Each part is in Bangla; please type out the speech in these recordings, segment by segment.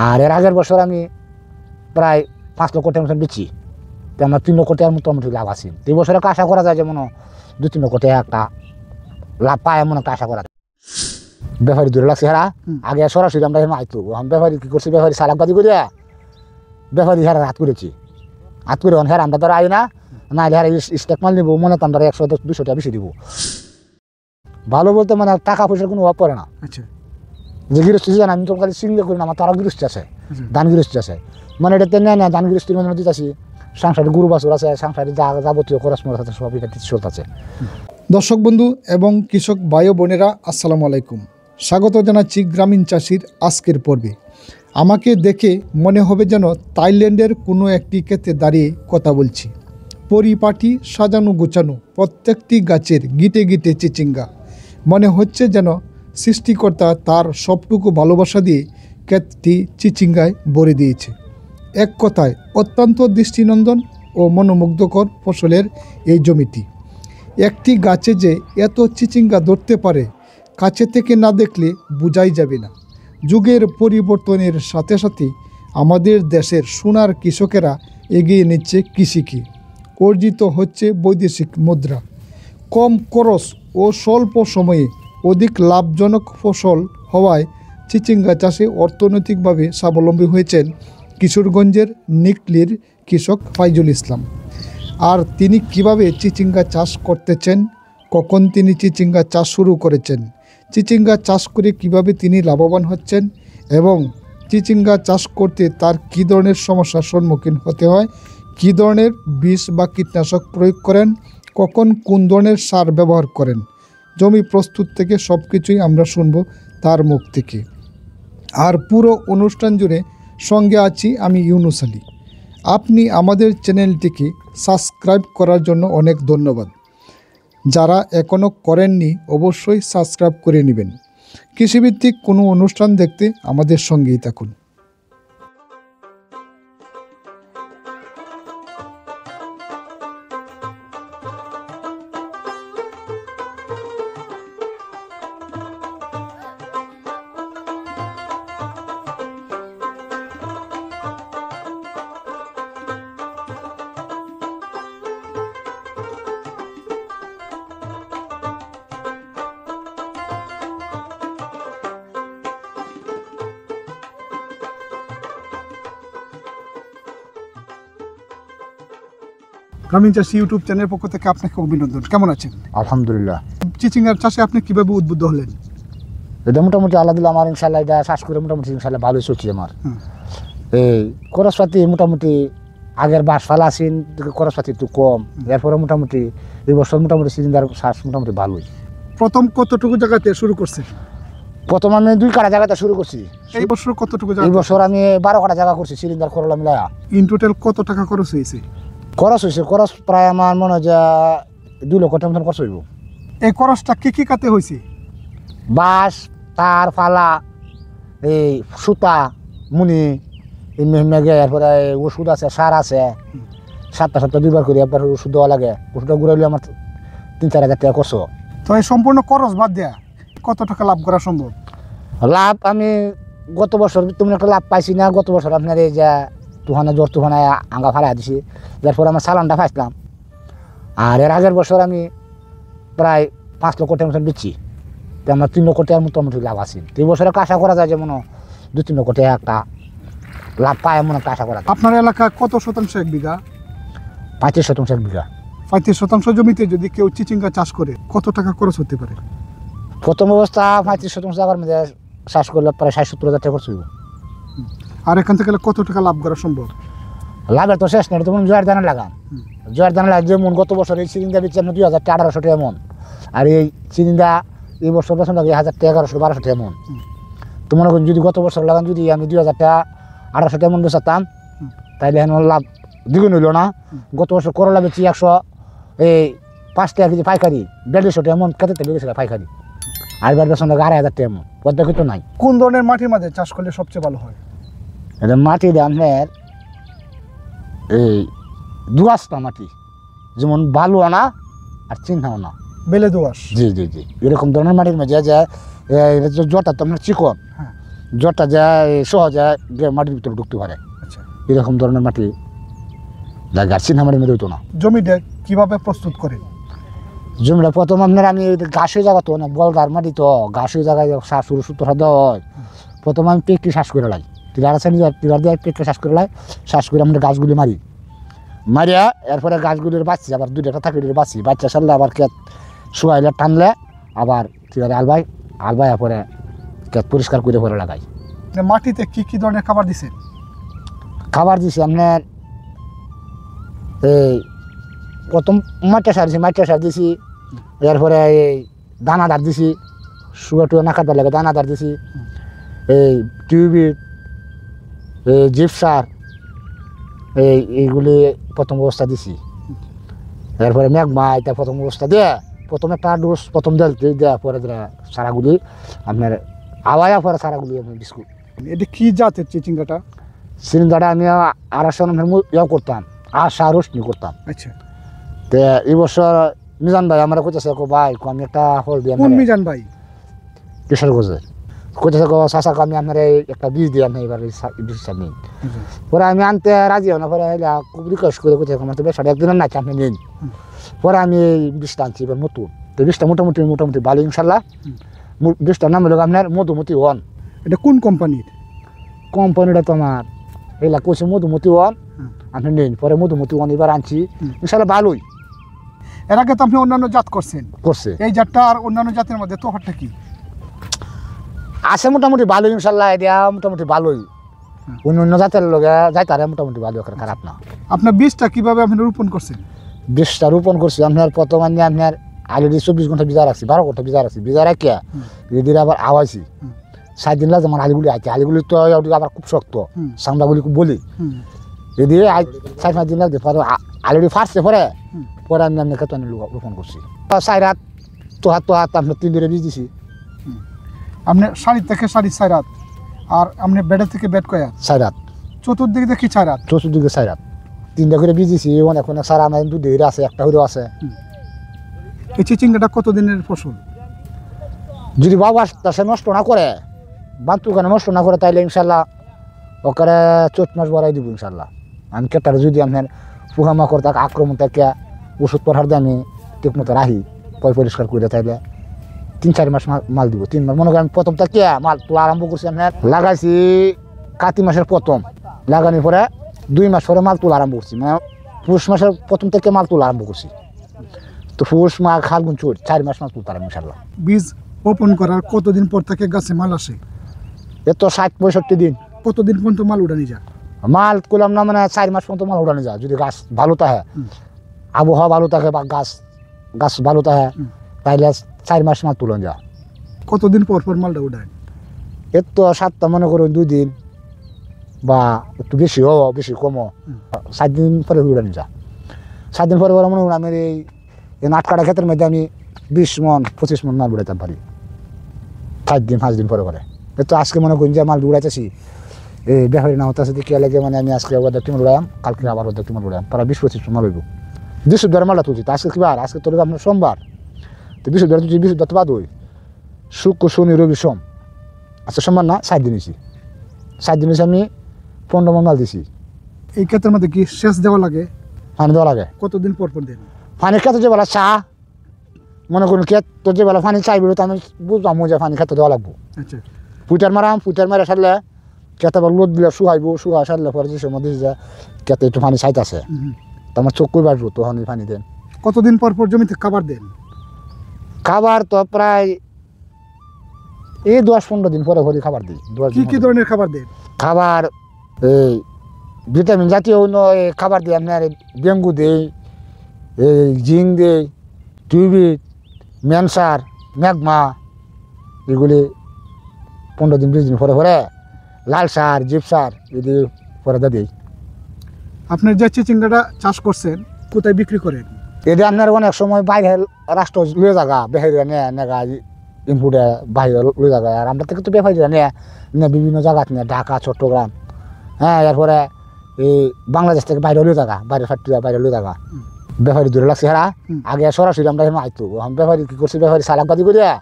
আর এর আগের বছর আমি প্রায় 5 লক্ষ টাকার মতন বেচি, তো আমার 3 লক্ষ টাকার মোটামুটি লাভ আছে। এই বছরে আশা করা যায় যেমন 2-3 লক্ষ টাকা একটা লাভ পায়, এমন একটা আশা করা যায়। ব্যাপারী দূরে লাগছে হেরা, আগে সরাসরি আমরা আইতো, ব্যাপারী কি করছি, ব্যাপারী সালাকবাজি করিয়া ব্যাপারী হেরা হাত করেছি, হাত করে হেরা আমরা ধর আই না হেরা স্টেক মাল নিবো, মনে তো আমরা 100-200 টাকা বেশি দিব। ভালো বলতে মানে টাকা পয়সার কোনো অভাব পড়ে না। আচ্ছা, যে গৃহস্থী জানা আমি তো খালি চিংড়ি করি না, আমার তো আরো গৃহস্থী আছে, ধান গৃহস্থী আছে, মানে এটাতে নেয় না ধান গৃহস্থীর মধ্যে দিতেছি, সংসারে গরু বাছুর আছে, সংসারে যাবতীয় খরচ মরচ আছে, সব এখানে চলতেছে। দর্শক বন্ধু এবং কৃষক ভাই ও বোনেরা, আসসালামু আলাইকুম। স্বাগত জানাচ্ছি গ্রামীণ চাষির আজকের পর্বে। আমাকে দেখে মনে হবে যেন থাইল্যান্ডের কোনো একটি ক্ষেতে দাঁড়িয়ে কথা বলছি। পরিপাটি সাজানো গোছানো, প্রত্যেকটি গাছের গিটে গিটে চিচিঙ্গা। মনে হচ্ছে যেন সৃষ্টিকর্তা তার সবটুকু ভালোবাসা দিয়ে ক্ষেতটি চিচিঙ্গায় ভরে দিয়েছে। এক কথায় অত্যন্ত দৃষ্টিনন্দন ও মনোমুগ্ধকর ফসলের এই জমিটি। একটি গাছে যে এত চিচিঙ্গা ধরতে পারে, কাছে থেকে না দেখলে বোঝাই যাবে না। যুগের পরিবর্তনের সাথে সাথে আমাদের দেশের সোনার কৃষকেরা এগিয়ে নিচ্ছে কৃষিকে। অর্জিত হচ্ছে বৈদেশিক মুদ্রা। কম খরচ ও স্বল্প সময়ে অধিক লাভজনক ফসল হওয়ায় চিচিঙ্গা চাষে অর্থনৈতিকভাবে স্বাবলম্বী হয়েছেন কিশোরগঞ্জের নিকলির কৃষক ফাইজুল ইসলাম। আর তিনি কিভাবে চিচিঙ্গা চাষ করতেছেন, কখন তিনি চিচিঙ্গা চাষ শুরু করেছেন, চিচিঙ্গা চাষ করে কিভাবে তিনি লাভবান হচ্ছেন এবং চিচিঙ্গা চাষ করতে তার কী ধরনের সমস্যার সম্মুখীন হতে হয়, কী ধরনের বিষ বা কীটনাশক প্রয়োগ করেন, কখন কোন ধরনের সার ব্যবহার করেন, জমি প্রস্তুত থেকে সব কিছুই আমরা শুনব তার মুখ থেকে। আর পুরো অনুষ্ঠান জুড়ে সঙ্গে আছি আমি ইউনুস আলী। আপনি আমাদের চ্যানেলটিকে সাবস্ক্রাইব করার জন্য অনেক ধন্যবাদ। যারা এখনও করেননি অবশ্যই সাবস্ক্রাইব করে নেবেন। কৃষিভিত্তিক কোনো অনুষ্ঠান দেখতে আমাদের সঙ্গেই থাকুন। গ্রামীণ চাষি ইউটিউব চ্যানেলের পক্ষ থেকে আপনাকে অভিনন্দন। কেমন আছেন? আলহামদুলিল্লাহ। চিচিঙ্গার চাষে আপনি কীভাবে উদ্বুদ্ধ হলেন? এটা মোটামুটি আল্লাহ দিলে আমার ইনশাল্লাহ এটা চাষ করে মোটামুটি ইনশাল্লাহ ভালোই চলছে আমার। এই খরচপাতি মোটামুটি আগের বাস ফালা আছেন, খরচপাতি একটু কম, এরপরে মোটামুটি এই বছর মোটামুটি চিচিঙ্গার চাষ মোটামুটি ভালোই। প্রথম কতটুকু জায়গাতে শুরু করছেন? প্রথম আমি 2 কাঠা জায়গাতে শুরু করছি। এই বছর কতটুকু এই বছর আমি 12 কাঠা জায়গা করছি সিলিন্ডার করলা মিলায়া। ইন টোটাল কত টাকা খরচ হয়েছে? খরচ প্রায় আমার মনে হয় যে 2 লক্ষ টাকা মতন খরচ হইব। এই খরচটা কি কাতে হয়েছে? বাঁশ, তার, ফালা, এই সুতা, মুনি, মেঘে, এরপরে ওষুধ আছে, সার আছে, সপ্তাহ 2বার করে একবার ওষুধ দেওয়া লাগে। ওষুধটা ঘুরাইলে আমার 3-4 হাজার টাকা খরচ। তো এই সম্পূর্ণ খরচ বাদ দেয়া কত টাকা লাভ করা সম্ভব? লাভ আমি গত বছর তেমন একটা লাভ পাইছি না। গত বছর আপনার এই যে তুফানে আঙ্গা ফালাই দিছি, যার পরে আমার চালানটা পাইছিলাম। আর এর আগের বছর আমি প্রায় 5 লক্ষ টাকার মতন বেচি, তো আমার 3 লক্ষ টাকার মোটামুটি লাভ আছে। তো এই বছরে আশা করা যায় যেমন 2-3 লক্ষ টাকা একটা লাভ পায়, এমন একটা আশা করা যায়। আপনার এলাকা কত শতাংশ এক বিঘা? 35 শতাংশ এক বিঘা। 35 শতাংশ জমিতে যদি কেউ চিচিঙ্গা চাষ করে কত টাকা খরচ হতে পারে? প্রথম অবস্থা 35 শতাংশ জায়গার মধ্যে চাষ করলে প্রায় 60-70 হাজার টাকা খরচ হইব। আর এখান থেকে কত টাকা লাভ করা সম্ভব? লাভের তো শেষ নেই। তোমার জোয়ার দানা লাগান, জোয়ার দানা লাগে যেমন গত বছর এই চিনিন্দা বেচছি আমরা 2,000-1,800 টাকা মন, আর এই চিনিন্দা এই বছর বেতন লাগে 1,000 টাকা, 1,100-1,200 টাকা মন। তো মনে করেন যদি গত বছর লাগান যদি আমি 2,000-1,800 টাকা মন বেচাতাম, তাইলে এখন লাভ দ্বিগুণ হইল না। গত বছর করলা বেচি 105 টাকা কেজি পাইকারি, 1,500 টাকা মন খেতে বেচেছিল পাইকারি, আর এবার বেতন লাগে 2,500 টাকা মন। পদ্মা কিন্তু নাই। কোন ধরনের মাটির মাঝে চাষ করলে সবচেয়ে ভালো হয়? এটা মাটি আপনার এই দোআঁশটা মাটি, যেমন বালুয়া না আর চিহ্নাও না, বেলে দোআঁশ। জি জি জি, এরকম ধরনের মাটির মাঝে যে জটা তো আপনার চিকন, জ্বরটা যায় সহজে গিয়ে মাটির ভিতরে ঢুকতে পারে, আচ্ছা, এরকম ধরনের মাটি লাগে। আর চিন্তা মাটির মধ্যে হইতো না। জমিটা কিভাবে প্রস্তুত করেন? জমিটা প্রথম আপনার আমি ঘাস হয়ে জায়গা তো না, বলদার মাটি তো ঘাস হয়ে জায়গায় শ্বাস শুরু সূত্র দেওয়া হয়। প্রথম আমি পেকটি শ্বাস করে লাই, টিলার আছে নিজের টিলার দিয়ে পেকটি শ্বাস করে লাই, শ্বাস করে আমরা গাছগুলি মারিয়া এরপরে গাছগুলির বাঁচছি, আবার দুইটা থাকে বাঁচি, বাচ্চা সারলে আবার ক্ষেত শুয়াইলে টানলে আবার টিলারে আলবাই পরে ক্ষেত পরিষ্কার করে পরে লাগাই। মাটিতে কি কি ধরনের খাবার দিছেন? খাবার দিছি আপনার এই প্রথম মাটিয়া সার দিছি, এরপরে এই দানাদার দিছি, শুয়া টুয়া না খাবার লাগে দানাদার দিছি, এই টিউবিট, এই জিপসার, এইগুলি প্রথম অবস্থা দিছি। এরপরে ম্যাগমা এটা প্রথম অবস্থা দিয়ে প্রথম একটা ডোজ প্রথম দেওয়া পরে সারাগুলি আপনার আওয়ায়া পরে সারাগুলি আপনার বিস্কুট। এটা কি জাতের চিচিঙ্গাটা? সিলিন্ডারটা আমি 250 ইয়ে করতাম, আশা রোশনি করতাম। আচ্ছা, তো এই বছর মিজান ভাই আমরা কইতেছে ভাই আমি একটা ফল দিয়ে কোন মিজান ভাই? কিশোরগঞ্জের কইতেছে চাষা আমি আপনার একটা বীজ দিয়ে আপনি এবার বীজটা নিন। পরে আমি আনতে রাজি হই না, পরে খুব রিকোয়েস্ট করে কোথায় আমার তো ব্যবসাটা একদিনের না আপনি নিন। পরে আমি এই বীজটা আনছি এবার নতুন, তো বীজটা মোটামুটি ভালো ইনশাল্লাহ। বীজটার নাম হলো আপনার মধুমতি ওয়ান। এটা কোন কোম্পানির? কোম্পানিটা তো আমার এগুলা কইছে মধুমতি ওয়ান, আপনি নিন। পরে মধুমতি ওয়ান এবার আনছি ইনশাল্লাহ ভালোই। এর আগে তো আপনি অন্যান্য জাত করছেন, এই জাতটা আর অন্যান্য জাতের মধ্যে তফাৎটা কি? আছে মোটামুটি ভালোই ইনশাল্লাহ, এটা মোটামুটি ভালোই। অন্য জাতের লগে যাইতারে মোটামুটি ভালো, খারাপ না। আপনার বীজটা কিভাবে আপনি রোপণ করছেন? বীজটা রোপণ করছি আপনার প্রথম আনি আপনার অলরেডি 24 ঘন্টা ভিজা রাখছি, 12 ঘন্টা ভিজা রাখছি। ভিজা রাখিয়া এদিকে আবার আওয়াইছি 7 দিন লাগে আমার আলিগুলি আছে। আলিগুলি তো আবার খুব শক্ত, সামলাগুলি খুব বলি, এদিকে 4-5 দিন লাগছে। পরে অলরেডি ফার্স্টে পরে আমি আপনার ক্ষেত্রে রোপণ করছি 4 রাত তো হাত আপনার 3 দিনে বীজ দিছি। আপনি সারি থেকে সারি 4 রাত, আর আপনি বেডের থেকে বেড কয়া 4 রাত, চতুর্দিকে দেখি 4 রাত, চতুর্দিকে 4 রাত, 3টা করে বীজ দিছি। অনেক সারা আমার 2 দিকে আছে, একটা হইলেও আছে। এই চিচিঙ্গাটা কতদিনের ফসল? যদি বাবা চাষে নষ্ট না করে, বান্তুখানে নষ্ট না করে, তাইলে ইনশাল্লাহ ওখানে 4 মাস বাড়াই দিব ইনশাল্লাহ। আমি কেটারে যদি আপনার পোকামাকড় তাকে আক্রমণ থেকে ওষুধ পাঠার দিয়ে আমি ঠিক মতো রাখি, পরিষ্কার করে, তাইলে 3-4 মাস মাল দিব। 3 মাস মনে করেন প্রথম থেকে মাল তোলা আরম্ভ করছি আপনার লাগাইছি কাতি মাসের প্রথম, লাগানোর পরে 2 মাস পরে মাল তোলা আরম্ভ করছি, মানে পৌষ মাসের প্রথম থেকে মাল তোলা আরম্ভ করছি। তো পৌষ মাঘ ফাল্গুন চৈত 4 মাস মাল তুলতাম ইনশাল্লাহ। বীজ বপন করার কতদিন পর থেকে গাছে মাল আসে? এ তো 60-65 দিন। কতদিন পর্যন্ত মাল উড়ানি যায়? মাল করলাম না মানে 4 মাস পর্যন্ত মাল উড়ানো যায়, যদি গাছ ভালো থাকে, আবহাওয়া ভালো থাকে বা গাছ ভালো থাকে, তাইলে 4 মাস মাল তুলন যায়। কতদিন পর পর মালটা উড়ায়? এর তো 7টা মনে করুন 2 দিন বা একটু বেশি বেশি কমও, 7 দিন পরে উড়ানো যায়। 7 দিন পরে মনে করুন আমি এই 8 কাটা ক্ষেতের মধ্যে আমি 20 মন 25 মন মাল উড়াইতে পারি 5 দিন পরে পরে। এ তো আজকে মনে করুন যে মাল উড়াইতেছি, এই ব্যাপারী না হতে দেখি লাগে, মানে আমি আজকে ওদের টিম উড়াইম, কালকে আবার ওদের টিম উড়াইম, প্রায় 20-25 মাল হইব। বৃহস্পতিবার মালটা তুলছি, তো আজকে কি বার? আজকে তোর আপনার সোমবার, তো বৃহস্পতিবার তুলছি, বৃহস্পতিবার তো বাদ হই, শুক্র শনি রবি সোম, আজকে সোমবার না 7 দিন হয়েছি। 7 দিন হয়েছে আমি 15 মন মাল দিছি। এই ক্ষেতের মধ্যে কি সেচ দেওয়া লাগে? পানি দেওয়া লাগে। কতদিন পর পর দেন? পানির ক্ষেত্রে যে বেলা চা মনে করুন ক্ষেত তোর যে বেলা পানি চাইবে, তো আমি বুঝলাম যে পানি ক্ষেত্রে দেওয়া লাগবো। আচ্ছা, পুইটার মারা সারলে ক্ষেতে আবার লোদ দিলে শুকাই সারলে পরে যে সময় দিয়েছে যে ক্ষেতে একটু পানি চাইতেছে, তো আমার চোখ কই বাড়বো, তখন পানি দেন। কতদিন পর পর জমিতে খাবার দেন? খাবার তো প্রায় এই 10-15 দিন পরে খাবার দিই। কি কি ধরনের খাবার দেন? খাবার এই ভিটামিন জাতীয় অন্য খাবার দিই আপনার ডেঙ্গু দিই, এই জিঙ্ক দিই, টিউবিট, ম্যানসার, ম্যাগমা, এগুলি 15-20 দিন পরে লাল সার জিপসার এগুলি পরে দিই। আপনার যে চিচিঙ্গাটা চাষ করছেন কোথায় বিক্রি করেন? এটা আপনার অনেক সময় বাইরে রাষ্ট্র লয়ে জায়গা বেহারিরা নেগা ইনপুটে বাইরে লয়ে জায়গা, আর আমরা থেকে তো বেহারিরা নিয়ে বিভিন্ন জায়গা নিয়ে ঢাকা চট্টগ্রাম, হ্যাঁ, এরপরে এই বাংলাদেশ থেকে বাইরে লয়ে জায়গা, বাইরে ফ্যাক্টরি বাইরে লয়ে জায়গা ব্যাপারী দূরে লাগছে। হেরা আগে সরাসরি আমরা এখানে আইতো, ব্যাপারী কি করছি, ব্যাপারী চালাকবাজি করিয়া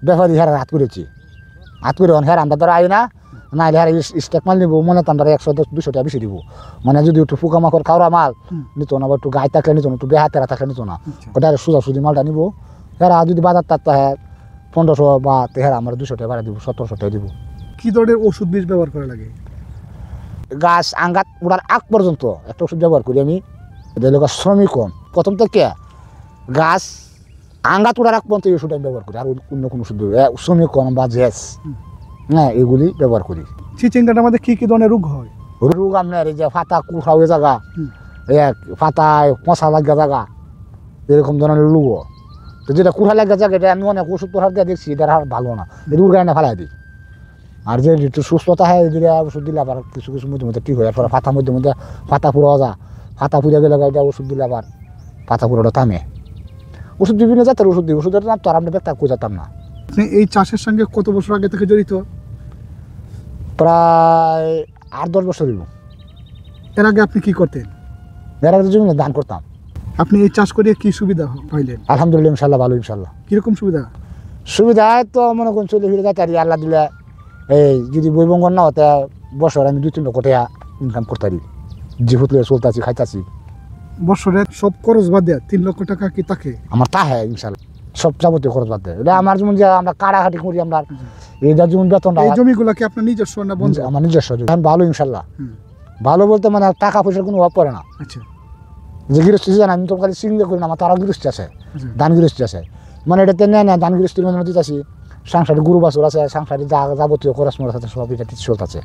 ব্যাপারী হেরা হাত করে হেরা আমরা ধরা আই না, নাইলে আর স্টেক মাল নিব মনে তান্ডারে 100-200 টাকা বেশি দিব মানে যদি একটু পোকামাকড় খাওয়া মাল নিত না বা একটু গায়ে থাকলে নিত না একটু বেহা তেরা থাকলে নিত না ওটা সোজা সুজি মালটা নিব হেরা যদি বাজার তার হ্যাঁ 1500 বা হেরা আমরা 200 টাকা ভাড়া দিব 1700 টাকা দিব। কি ধরনের ওষুধ বিষ ব্যবহার করা লাগে? গাছ আঙ্গাত উড়ার আগ পর্যন্ত একটা ওষুধ ব্যবহার করি আমি, এটা হলো শ্রমিকম। প্রথম থেকে গাছ আঙ্গাত উড়ার আগ পর্যন্ত এই ওষুধ আমি ব্যবহার করি, আর অন্য কোনো ওষুধ শ্রমিকম বা জেস হ্যাঁ এগুলি ব্যবহার করি। চিচিঙ্গাটার মধ্যে কি ধরনের রোগ হয়? রোগ আপনার এই যে ফাতা কুড়া হয়ে জায়গা, ফাতায় পচা লাগা জায়গা, এরকম ধরনের রোগ। তো যেটা কুড়া লাগা জায়গা এটা আমি অনেক ওষুধ প্রসাদ দিয়ে দেখছি, এটা আর ভালো না, এটা উড়গায় না ফেলাই দিই। আর যে একটু সুস্থতা হয় দিলে ওষুধ দিলে আবার কিছু কিছু মধ্যে মধ্যে ঠিক হয়। এরপরে ফাতা মধ্যে মধ্যে ফাতা পুরো যা, ফাতা পুড়ে গেলে এটা ওষুধ দিলে আবার পাতা পুরোটা থামে। ওষুধ বিভিন্ন জাতের ওষুধ দিই, ওষুধের নাম তো আর আমরা ব্যক্তা খুঁজাতাম না। আপনি এই চাষের সঙ্গে কত বছর আগে থেকে জড়িত? প্রায় 8-10 বছর হইল। এর আগে আপনি কি করতেন? এর আগে জমিনে দান করতাম। আপনি এই চাষ করে কি সুবিধা পাইলেন? আলহামদুলিল্লাহ ইনশাল্লাহ ভালো ইনশাল্লাহ। কিরকম সুবিধা? সুবিধা তো মনে করুন চলে ফিরে যাচ্ছে আর আল্লাহ দিলে এই যদি বইবঙ্গন না হতে বছর আমি 2-3 লক্ষ টাকা ইনকাম করতে পারি, জীবত লিয়ে চলতেছি খাইতেছি। বছরে সব খরচ বাদ দেয়া 3 লক্ষ টাকা কি থাকে? আমার তা হ্যাঁ ইনশাল্লাহ সব যাবতীয় খরচ বাদ দেয়। এটা আমার যেমন যে আমরা কাড়াকাটি করি, আমরা এইটা যেমন বেতনটা এই জমিগুলো কি আপনার নিজস্ব না বন্ধ? আমার নিজস্ব জমি। আমি ভালো ইনশাল্লাহ ভালো বলতে মানে টাকা পয়সার কোনো অভাব পড়ে না। আচ্ছা, যে গৃহস্থী জানা আমি তো খালি সিঙ্গে করি না, আমার তারা গৃহস্থী আছে, ধান গৃহস্থী আছে, মানে এটাতে নেয় না ধান গৃহস্থীর মধ্যে দিতেছি। সাংসারিক গরু বাছুর আছে, সাংসারিক যাবতীয় খরচ মরচ আছে, সব এটা চলতেছে।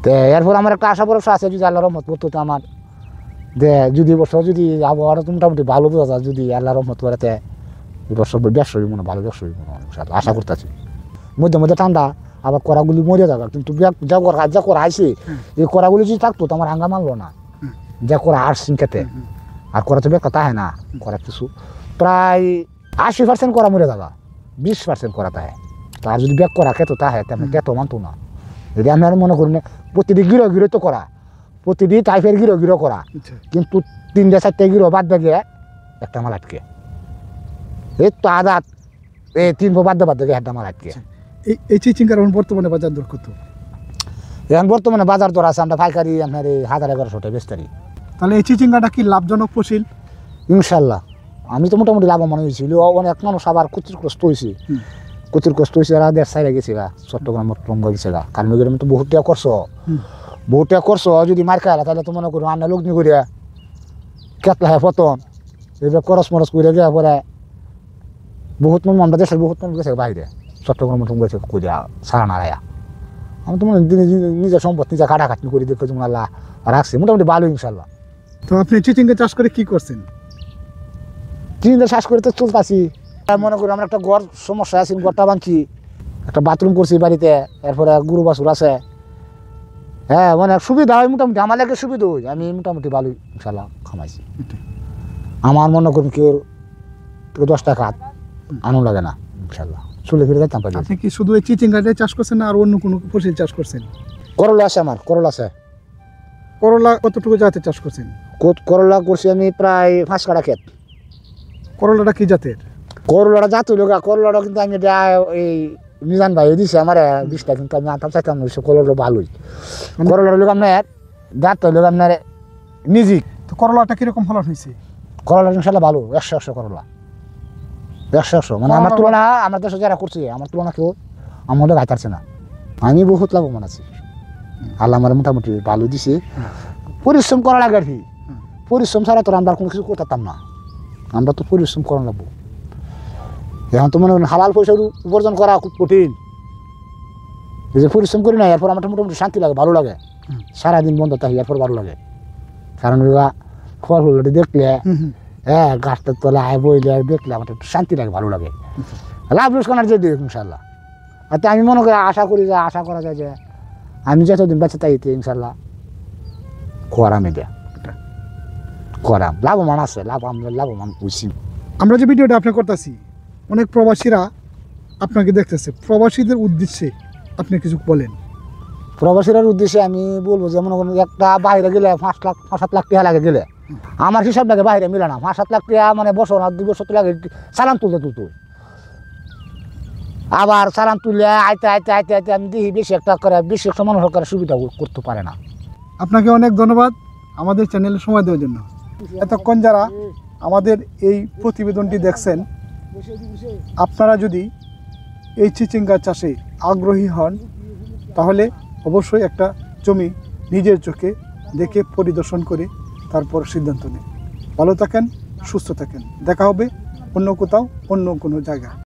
তো এরপর আমার একটা আশা ভরসা আছে যদি আল্লাহ রহমত করতো তো আমার যে যদি বছর যদি আবহাওয়াটা মোটামুটি ভালো বোঝা যায়, যদি আল্লাহ রহমত করেতে বছর ব্যবসায়ী মনে ভালো ব্যবসায়ী মনে আশা করতেছি। মধ্যে মধ্যে ঠান্ডা আবার কড়াগুলি মরে যাবে, কিন্তু যা করা আইসি এই কড়াগুলি যদি থাকতো তো আমার হাঙ্গা মানলো না, যা করা আসছেন খেতে আর করা তো বেকার তাহে না। করা কিছু প্রায় 80% করা মরে যাবে, 20% করা তাহে। তার যদি ব্যাগ করা খেতো তাহে তেমন খেতো মানতো না। যদি আমি আর মনে করি না প্রতিটি গিরো তো করা, প্রতিটি টাইপের গিরো করা, কিন্তু 3-4 গিরো বাদ বেগে একটা মাল আটকে, এই তো আদাত এই 3 বাদ দেখে একটা মাল আটকে। এই চিচিঙ্গার বর্তমানে বাজার দর কত? এখন বর্তমানে বাজার দর আছে আমরা পাইকারি আপনার এই 1000-1100 টাকা বেচতারি। তাহলে এই চিচিঙ্গাটা কি লাভজনক ফসল? ইনশাল্লাহ আমি তো মোটামুটি লাভবান হয়েছিল। অনেক মানুষ আবার ক্ষতিগ্রস্ত হয়েছে, ক্ষতিগ্রস্ত হয়েছে, এরা দেশ সাইডে গেছে গা, চট্টগ্রাম গেছে গা, কারণ আমি তো বহুত টাকা করছো যদি মার খাইলা তাহলে তো মনে করো আন্না লগ্নি করিয়া কেতলা হয় পতন এইবার খরচ মরচ করে গিয়া পরে বহুত মানুষ আমরা দেশের বহুত মানুষ গেছে বাইরে, চট্টগ্রাম গেছে করিয়া সারা নাড়াইয়া। আমি তো মনে নিজের সম্পদ নিজে খাটাখাটনি করে দেখে যেমন আল্লাহ রাখছে মোটামুটি ভালো ইনশাল্লাহ। তো আপনি চিচিঙ্গা চাষ করে কি করছেন? চিন্তা শ্বাস করে তো চলতেছি। মনে করি আমরা একটা ঘর সমস্যা আছে, ঘরটা ভাঙছি, একটা বাথরুম করছি বাড়িতে, এরপরে গরু বাছুর আছে। হ্যাঁ মানে সুবিধা হয় মোটামুটি, আমার লাগে সুবিধা হয়, আমি মোটামুটি ভালোই ইনশাল্লাহ খামাইছি। আমার মনে করি কেউ 10 টাকা আনন্দ লাগে না ইনশাল্লাহ, চলে ফিরে যাইতাম পারি। আপনি কি শুধু এই চিচিঙ্গাটাই চাষ করছেন না আর অন্য কোনো ফসল চাষ করছেন? করলা আছে, আমার করলা আছে। করলা কতটুকু জাতের চাষ করছেন? করলা করছি আমি প্রায় 5 কাঠা ক্ষেত। করলাটা কি জাতের? করলাটা জাত হইল গা, করলাটা কিন্তু আমি এই মিজান ভাই দিছে আমার 20টা, কিন্তু আমি আনতাম চাইতাম না, করলাটা ভালোই। করলাটা হইল আপনার জাত হইল আপনার মিউজিক। তো করলাটা কিরকম ফলন হয়েছে? করলা ইনশাল্লাহ ভালো, 100 করলা, 100 মানে আমার তুলনা আমার দেশে যারা করছে আমার তুলনা কেউ আমাদের গাইতারছে না। আমি বহুত লাভবান আছি, আল্লাহ আমার মোটামুটি ভালো দিছে। পরিশ্রম করা লাগে আর কি, পরিশ্রম ছাড়া তো আমরা কোনো কিছু করতাম না, আমরা তো পরিশ্রম করা লাগবো। এখন তো মনে করেন হালাল পয়সা উপার্জন করা খুব কঠিন, এই যে পরিশ্রম করি না এরপর আমার মোটামুটি শান্তি লাগে, ভালো লাগে, সারাদিন বন্ধ থাকি এরপর ভালো লাগে। কারণ ফল ফুলটি দেখলে হ্যাঁ গাছটার তলায় বইলে দেখলে আমার একটু শান্তি লাগে, ভালো লাগে, লাভ লোকসানের যে দিক ইনশাল্লাহ। আর আমি মনে করি আশা করা যায় যে আমি যতদিন বেঁচে থাকি ইনশাল্লাহ করাম, এটা করাম, লাভবান আছে, আমরা লাভবান বুঝছি। আমরা যে ভিডিওটা আপনি করতেছি অনেক প্রবাসীরা আপনাকে দেখতেছে, প্রবাসীদের উদ্দেশ্যে আপনি কিছু বলেন। প্রবাসীর উদ্দেশ্যে আমি বলবো যে মনে করেন একটা বাইরে গেলে 5-7 লাখ টাকা লাগে গেলে, আমার হিসাব লাগে বাইরে মিলে না, 5-7 লাখ টাকা মানে বছর আর 2 বছর লাগে চালান তুলতে আবার চালান তুলে আইতে আইতে আইতে আইতে আমি দেখি বেশি একটা করে বেশি একটা মানুষ করে সুবিধা করতে পারে না। আপনাকে অনেক ধন্যবাদ আমাদের চ্যানেলে সময় দেওয়ার জন্য। এতক্ষণ যারা আমাদের এই প্রতিবেদনটি দেখছেন, আপনারা যদি এই চিচিঙ্গা চাষে আগ্রহী হন তাহলে অবশ্যই একটা জমি নিজের চোখে দেখে পরিদর্শন করে তারপর সিদ্ধান্ত নিন। ভালো থাকেন, সুস্থ থাকেন, দেখা হবে অন্য কোথাও অন্য কোনো জায়গায়।